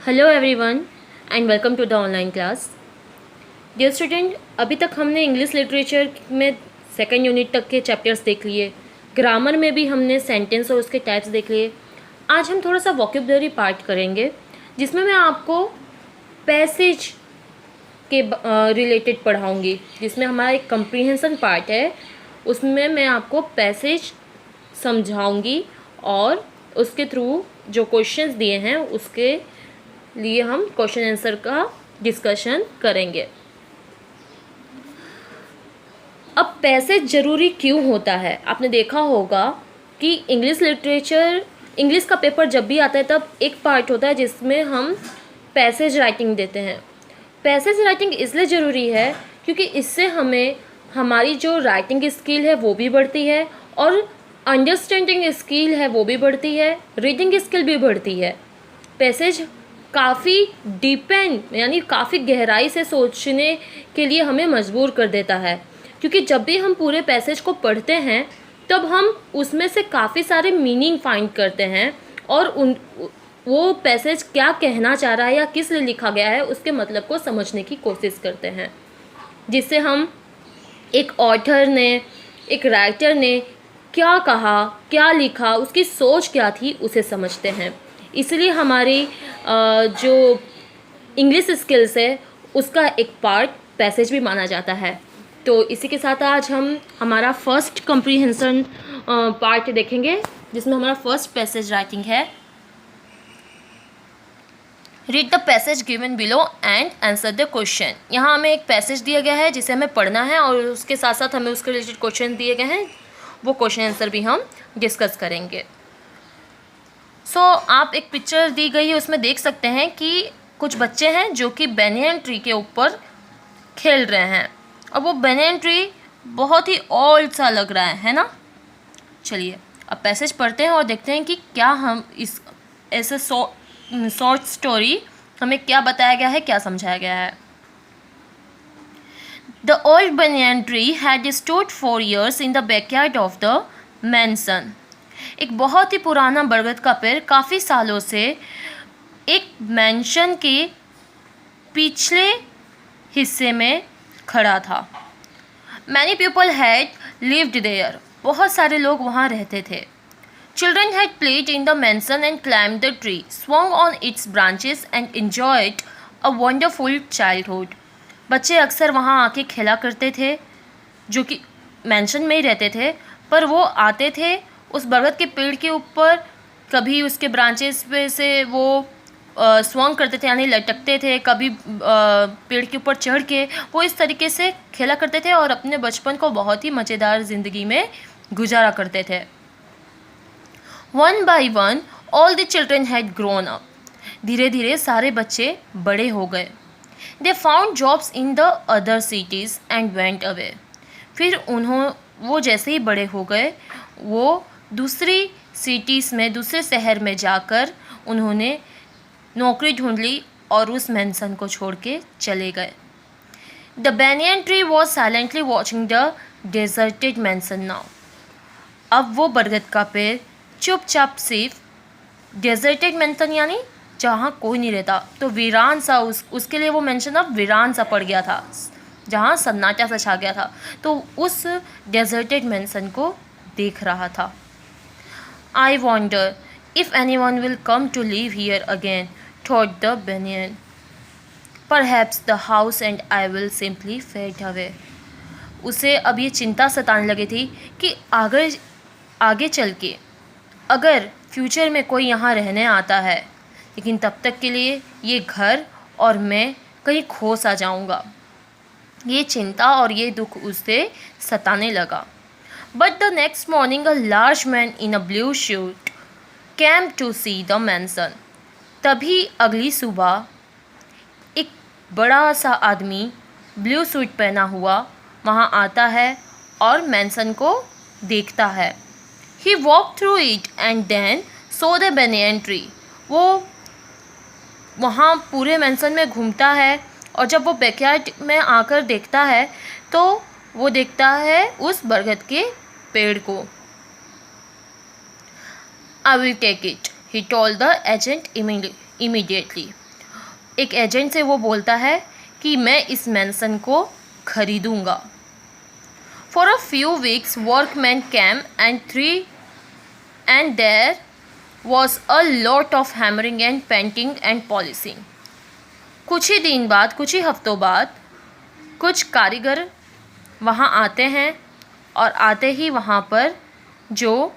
Hello everyone and welcome to the online class. Dear student, अभी तक हमने English literature में सेकेंड यूनिट तक के चैप्टर्स देख लिए। ग्रामर में भी हमने सेंटेंस और उसके टाइप्स देख लिए। आज हम थोड़ा सा वोकैबुलरी पार्ट करेंगे, जिसमें मैं आपको पैसेज के रिलेटेड पढ़ाऊँगी, जिसमें हमारा एक कंप्रीहेंशन पार्ट है। उसमें मैं आपको पैसेज समझाऊँगी और उसके थ्रू जो क्वेश्चंस दिए हैं उसके लिए हम क्वेश्चन आंसर का डिस्कशन करेंगे। अब पैसेज ज़रूरी क्यों होता है? आपने देखा होगा कि इंग्लिश का पेपर जब भी आता है तब एक पार्ट होता है जिसमें हम पैसेज राइटिंग देते हैं। पैसेज राइटिंग इसलिए ज़रूरी है क्योंकि इससे हमें हमारी जो राइटिंग स्किल है वो भी बढ़ती है और अंडरस्टैंडिंग स्किल है वो भी बढ़ती है, रीडिंग स्किल भी बढ़ती है। पैसेज काफ़ी डीपेंड यानी काफ़ी गहराई से सोचने के लिए हमें मजबूर कर देता है, क्योंकि जब भी हम पूरे पैसेज को पढ़ते हैं तब हम उसमें से काफ़ी सारे मीनिंग फाइंड करते हैं और वो पैसेज क्या कहना चाह रहा है या किस लिए लिखा गया है उसके मतलब को समझने की कोशिश करते हैं, जिससे हम एक ऑथर ने, एक राइटर ने क्या कहा, क्या लिखा, उसकी सोच क्या थी, उसे समझते हैं। इसलिए हमारी जो इंग्लिश स्किल्स है उसका एक पार्ट पैसेज भी माना जाता है। तो इसी के साथ आज हम हमारा फर्स्ट कंप्रीहेंशन पार्ट देखेंगे, जिसमें हमारा फर्स्ट पैसेज राइटिंग है। Read the passage given below and answer the question. यहाँ हमें एक पैसेज दिया गया है जिसे हमें पढ़ना है और उसके साथ साथ हमें उसके रिलेटेड क्वेश्चन दिए गए हैं, वो क्वेश्चन आंसर भी हम डिस्कस करेंगे। आप एक पिक्चर दी गई है, उसमें देख सकते हैं कि कुछ बच्चे हैं जो कि बेनियन ट्री के ऊपर खेल रहे हैं और वो बेनियन ट्री बहुत ही ओल्ड सा लग रहा है ना। चलिए अब पैसेज पढ़ते हैं और देखते हैं कि क्या हम इस ऐसे शॉर्ट स्टोरी हमें क्या बताया गया है, क्या समझाया गया है। The old banyan tree had stood for years in the backyard of the mansion. एक बहुत ही पुराना बरगद का पेड़ काफ़ी सालों से एक मैंशन के पिछले हिस्से में खड़ा था। Many people had lived there. बहुत सारे लोग वहाँ रहते थे। Children had played in the mansion and climbed the tree, swung on its branches and enjoyed a wonderful childhood. बच्चे अक्सर वहाँ आके खेला करते थे, जो कि मैंशन में ही रहते थे, पर वो आते थे उस बरगद के पेड़ के ऊपर, कभी उसके ब्रांचेस पे से वो स्वंग करते थे यानी लटकते थे, कभी पेड़ के ऊपर चढ़ के वो इस तरीके से खेला करते थे और अपने बचपन को बहुत ही मज़ेदार ज़िंदगी में गुजारा करते थे। One by one all the children had grown up. धीरे धीरे सारे बच्चे बड़े हो गए। They found jobs in the other cities and went away. फिर वो जैसे ही बड़े हो गए वो दूसरी सिटीज़ में, दूसरे शहर में जाकर उन्होंने नौकरी ढूंढ ली और उस मैंसन को छोड़ के चले गए। The banyan tree was silently watching the deserted mansion now. अब वो बरगद का पेड़ चुपचाप सिर्फ डेजर्टेड मैंसन यानी जहाँ कोई नहीं रहता, तो वीरान सा उसके लिए वो मेंशन अब वीरान सा पड़ गया था, जहाँ सन्नाटा सा छा गया था, तो उस डेजर्टेड मैंसन को देख रहा था। I wonder if anyone will come to live here again, thought the banyan. Perhaps the house and I will simply fade away. उसे अब ये चिंता सताने लगी थी कि आगे चल के अगर फ्यूचर में कोई यहाँ रहने आता है, लेकिन तब तक के लिए ये घर और मैं कहीं खो सा जाऊँगा। ये चिंता और ये दुख उसे सताने लगा। But the next morning a large man in a blue suit came to see the mansion. तभी अगली सुबह एक बड़ा सा आदमी ब्लू सूट पहना हुआ वहाँ आता है और मैंसन को देखता है। He walk through it and then saw the banyan tree. वो वहाँ पूरे मैंसन में घूमता है और जब वो बैकयार्ड में आकर देखता है तो वो देखता है उस बरगद के पेड़ को। I will take it, he told the agent immediately. एक एजेंट से वो बोलता है कि मैं इस मैंसन को खरीदूँगा। For a few weeks workmen came and there was a lot of hammering and painting and polishing. कुछ ही दिन बाद, कुछ ही हफ्तों बाद कुछ कारीगर वहाँ आते हैं और आते ही वहाँ पर जो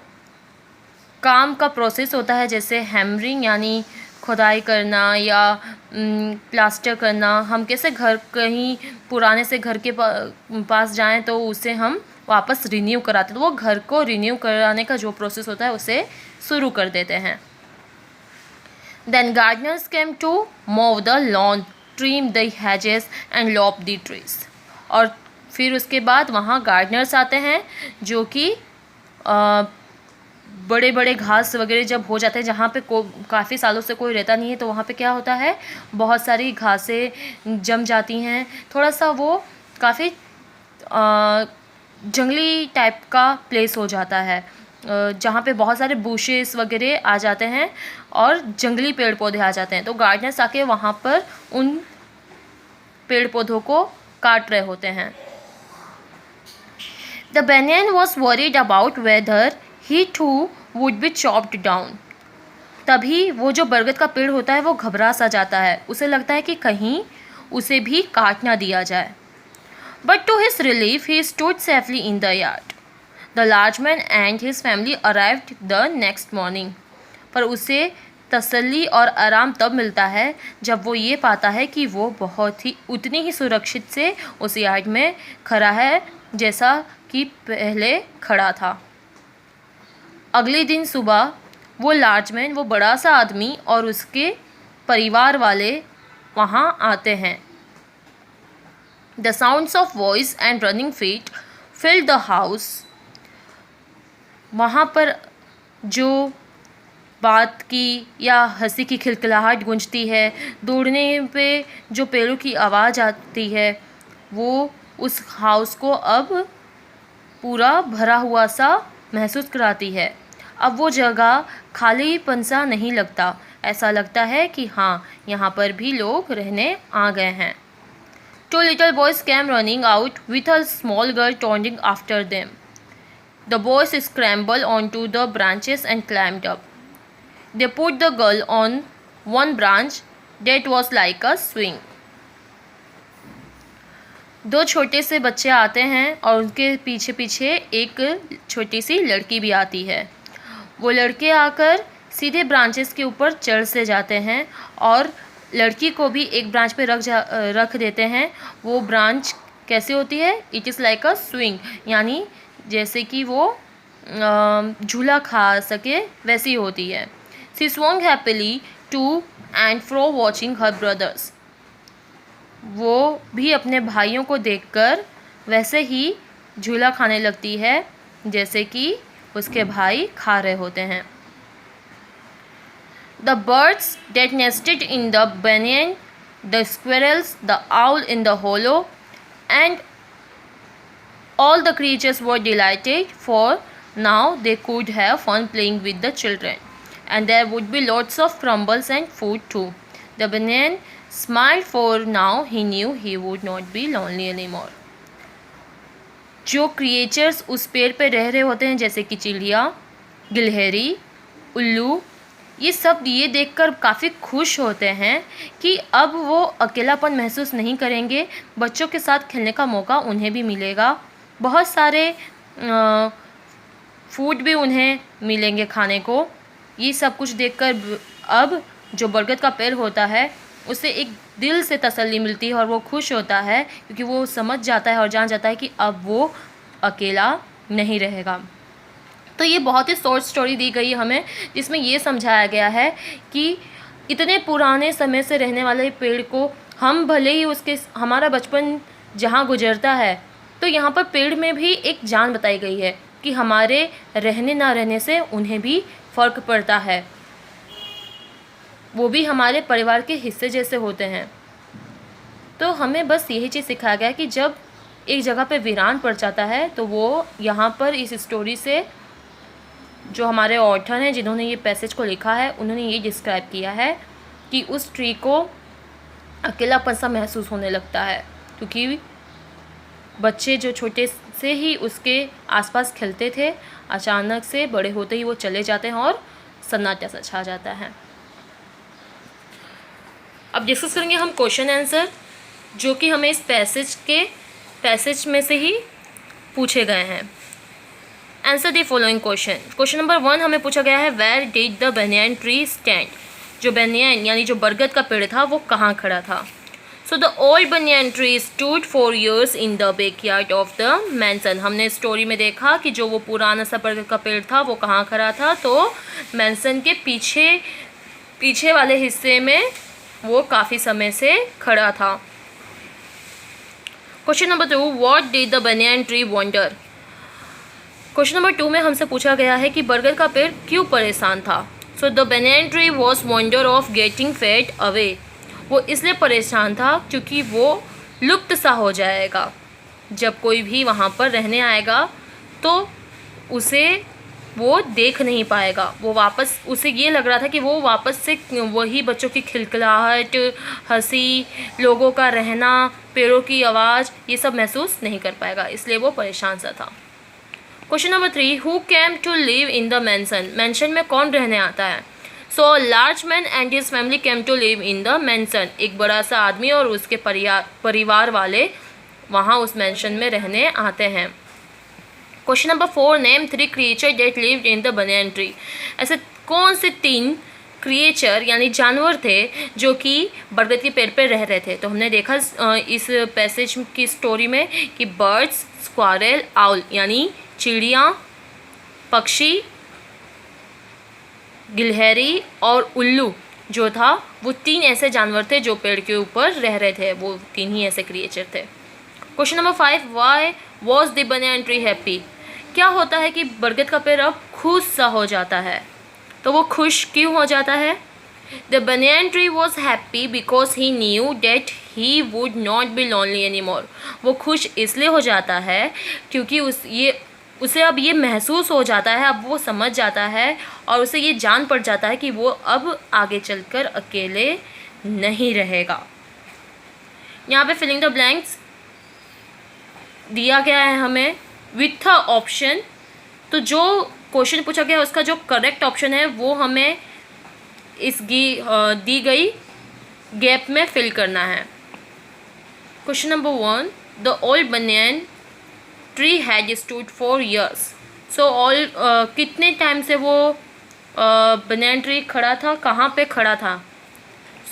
काम का प्रोसेस होता है, जैसे हैमरिंग यानी खुदाई करना या प्लास्टर करना, हम कैसे घर कहीं पुराने से घर के पास जाएं तो उसे हम वापस रिन्यू कराते, तो वो घर को रिन्यू कराने का जो प्रोसेस होता है उसे शुरू कर देते हैं। Then gardeners came to mow the lawn, trim the hedges and lop the trees. और फिर उसके बाद वहाँ गार्डनर्स आते हैं जो कि बड़े बड़े घास वगैरह जब हो जाते हैं, जहाँ पे काफ़ी सालों से कोई रहता नहीं है, तो वहाँ पे क्या होता है, बहुत सारी घासें जम जाती हैं, थोड़ा सा वो काफ़ी जंगली टाइप का प्लेस हो जाता है, जहाँ पे बहुत सारे बुशेस वगैरह आ जाते हैं और जंगली पेड़ पौधे आ जाते हैं। तो गार्डनर्स आके वहाँ पर उन पेड़ पौधों को काट रहे होते हैं। The banyan was worried about whether he too would be chopped down. तभी वो जो बरगद का पेड़ होता है वो घबरा सा जाता है, उसे लगता है कि कहीं उसे भी काट ना दिया जाए। But to his relief, he stood safely in the yard. The large man and his family arrived the next morning. पर उसे तसल्ली और आराम तब मिलता है जब वो ये पाता है कि वो बहुत ही उतनी ही सुरक्षित से उस यार्ड में खड़ा है जैसा कि पहले खड़ा था। अगले दिन सुबह वो लार्ज मैन, वो बड़ा सा आदमी और उसके परिवार वाले वहाँ आते हैं। The sounds of voice and running feet filled the house. वहाँ पर जो बात की या हंसी की खिलखिलाहट गूंजती है, दौड़ने पे जो पेड़ों की आवाज़ आती है, वो उस हाउस को अब पूरा भरा हुआ सा महसूस कराती है। अब वो जगह खालीपन सा नहीं लगता, ऐसा लगता है कि हाँ, यहाँ पर भी लोग रहने आ गए हैं। Two little boys came running out with a small girl trotting after them. The boys scrambled onto the branches and climbed up. They put the girl on one branch that was like a swing. दो छोटे से बच्चे आते हैं और उनके पीछे पीछे एक छोटी सी लड़की भी आती है। वो लड़के आकर सीधे ब्रांचेस के ऊपर चढ़ से जाते हैं और लड़की को भी एक ब्रांच पे रख देते हैं। वो ब्रांच कैसे होती है? It is like a swing, यानी जैसे कि वो झूला खा सके वैसी होती है। She swung happily to and fro watching her brothers. वो भी अपने भाइयों को देखकर वैसे ही झूला खाने लगती है जैसे कि उसके भाई खा रहे होते हैं। The birds that nested in the banyan, the squirrels, the owl in the hollow, and all the creatures were delighted, for now they could have fun playing with the children, and there would be lots of crumbles and food too. The banyan smiled, for now he knew he would not be lonely anymore. जो creatures उस पेड़ पे रह रहे होते हैं, जैसे कि चिड़िया, गिलहरी, उल्लू, ये सब ये देखकर काफ़ी खुश होते हैं कि अब वो अकेलापन महसूस नहीं करेंगे, बच्चों के साथ खेलने का मौका उन्हें भी मिलेगा, बहुत सारे फूड भी उन्हें मिलेंगे खाने को। ये सब कुछ देखकर अब जो बरगद का पेड़ होता है उसे एक दिल से तसल्ली मिलती है और वो खुश होता है, क्योंकि वो समझ जाता है और जान जाता है कि अब वो अकेला नहीं रहेगा। तो ये बहुत ही शॉर्ट स्टोरी दी गई हमें, जिसमें ये समझाया गया है कि इतने पुराने समय से रहने वाले पेड़ को हम भले ही हमारा बचपन जहाँ गुजरता है, तो यहाँ पर पेड़ में भी एक जान बताई गई है कि हमारे रहने ना रहने से उन्हें भी फ़र्क पड़ता है, वो भी हमारे परिवार के हिस्से जैसे होते हैं। तो हमें बस यही चीज़ सिखाया गया कि जब एक जगह पे वीरान पड़ जाता है तो वो यहाँ पर इस स्टोरी से जो हमारे ऑथर हैं जिन्होंने ये पैसेज को लिखा है, उन्होंने ये डिस्क्राइब किया है कि उस ट्री को अकेलापन सा महसूस होने लगता है, क्योंकि बच्चे जो छोटे से ही उसके आसपास खेलते थे, अचानक से बड़े होते ही वो चले जाते हैं और सन्नाटा सा छा जाता है। अब डिस्कस करेंगे हम क्वेश्चन आंसर, जो कि हमें इस पैसेज में से ही पूछे गए हैं। Answer the following question. Question number 1 हमें पूछा गया है, where did the banyan tree stand. जो बनियान यानी जो बरगद का पेड़ था वो कहाँ खड़ा था। So the old banyan tree stood for years in the backyard of the mansion. हमने स्टोरी में देखा कि जो वो पुराना सा बरगद का पेड़ था वो कहाँ खड़ा था, तो मैंसन के पीछे वाले हिस्से में वो काफ़ी समय से खड़ा था। Question number 2, what did the banyan tree wonder. Question number 2 में हमसे पूछा गया है कि बरगद का पेड़ क्यों परेशान था। So the banyan tree was wonder of getting fade away. वो इसलिए परेशान था क्योंकि वो लुप्त सा हो जाएगा। जब कोई भी वहाँ पर रहने आएगा तो उसे वो देख नहीं पाएगा। वो वापस, उसे ये लग रहा था कि वो वापस से वही बच्चों की खिलखिलाहट, हंसी, लोगों का रहना, पेड़ों की आवाज़, ये सब महसूस नहीं कर पाएगा, इसलिए वो परेशान सा था। Question number 3, who came to live in the mansion. Mansion में कौन रहने आता है। So large man and his family came to live in the mansion. एक बड़ा सा आदमी और उसके परिवार वाले वहाँ उस मैंशन में रहने आते हैं। Question number 4, name 3 creature that lived in the banyan tree. ऐसे कौन से 3 क्रिएचर यानी जानवर थे जो कि बरगद के पेड़ पर रह रहे थे। तो हमने देखा इस पैसेज की स्टोरी में कि बर्ड्स, स्क्वारल, आउल यानी चिड़िया, पक्षी, गिलहरी और उल्लू जो था, वो 3 ऐसे जानवर थे जो पेड़ के ऊपर रह रहे थे। वो 3 ही ऐसे क्रिएचर थे। Question number 5, why was the banyan tree happy. क्या होता है कि बरगद का पेड़ अब खुश सा हो जाता है। तो वो खुश क्यों हो जाता है। The banyan tree was happy because he knew that he would not be lonely any more. वो खुश इसलिए हो जाता है क्योंकि उसे अब ये महसूस हो जाता है, अब वो समझ जाता है और उसे ये जान पड़ जाता है कि वो अब आगे चलकर अकेले नहीं रहेगा। यहाँ पे फिलिंग द ब्लैंक्स दिया गया है हमें विथ अ ऑप्शन। तो जो क्वेश्चन पूछा गया उसका जो करेक्ट ऑप्शन है वो हमें इस दी गई गैप में फिल करना है। Question number 1, the old banyan tree had stood for years. So कितने टाइम से वो बनियान ट्री खड़ा था, कहाँ पे खड़ा था।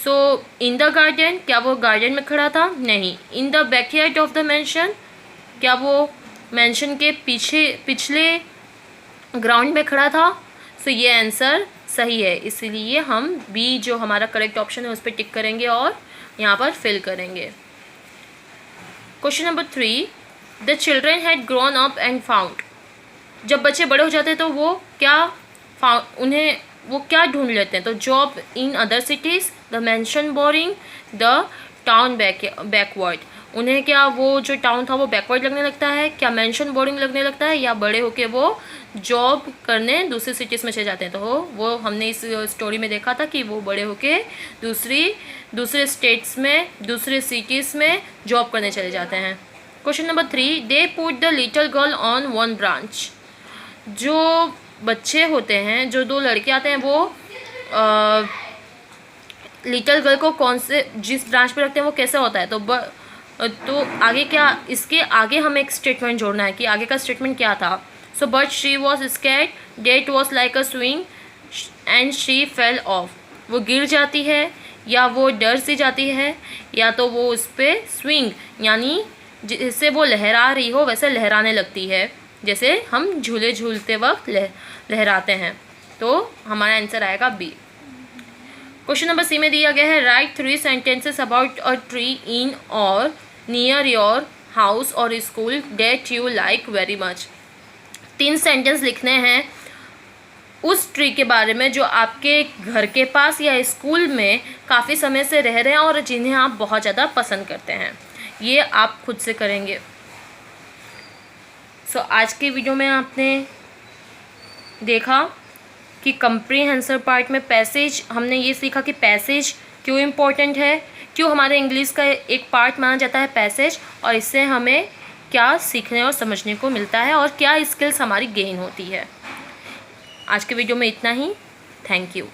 सो इन द गार्डन, क्या वो गार्डन में खड़ा था, नहीं। इन the backyard of the mention, क्या वो मैंशन के पिछले ग्राउंड में खड़ा था। सो ये आंसर सही है, इसलिए हम बी जो हमारा करेक्ट ऑप्शन है उस पर टिक करेंगे और यहाँ पर फिल करेंगे। Question number 3, the children had grown up and found. जब बच्चे बड़े हो जाते हैं तो वो क्या ढूंढ लेते हैं। तो job in other cities, the mention boring, the town backward. उन्हें क्या वो जो टाउन था वो बैकवर्ड लगने लगता है, क्या मैंशन बोरिंग लगने लगता है, या बड़े होके वो जॉब करने दूसरी सिटीज़ में चले जाते हैं। तो वो हमने इस स्टोरी में देखा था कि वो बड़े होके दूसरे स्टेट्स में, दूसरे सिटीज़ में जॉब करने चले जाते हैं। Question number 3, they put the little girl on one branch. जो बच्चे होते हैं, जो 2 लड़के आते हैं, वो लिटिल गर्ल को जिस ब्रांच पे रखते हैं वो कैसे होता है। तो आगे क्या, इसके आगे हमें एक स्टेटमेंट जोड़ना है कि आगे का स्टेटमेंट क्या था। So but she was scared, that was like a swing and she fell off. वो गिर जाती है या वो डर सी जाती है, या तो वो उस पर स्विंग यानी जिससे वो लहरा रही हो वैसे लहराने लगती है, जैसे हम झूले झूलते वक्त लहराते हैं। तो हमारा आंसर आएगा बी। क्वेश्चन नंबर सी में दिया गया है, write 3 sentences about a tree in और नियर योर हाउस और school that you like very much. 3 sentence लिखने हैं उस ट्री के बारे में जो आपके घर के पास या स्कूल में काफ़ी समय से रह रहे हैं और जिन्हें आप बहुत ज़्यादा पसंद करते हैं। ये आप खुद से करेंगे। सो आज के वीडियो में आपने देखा कि कंप्रीहेंसिव पार्ट में पैसेज, हमने ये सीखा कि पैसेज क्यों इम्पोर्टेंट है, क्यों हमारे इंग्लिश का एक पार्ट माना जाता है पैसेज, और इससे हमें क्या सीखने और समझने को मिलता है और क्या स्किल्स हमारी गेन होती है। आज के वीडियो में इतना ही। Thank you.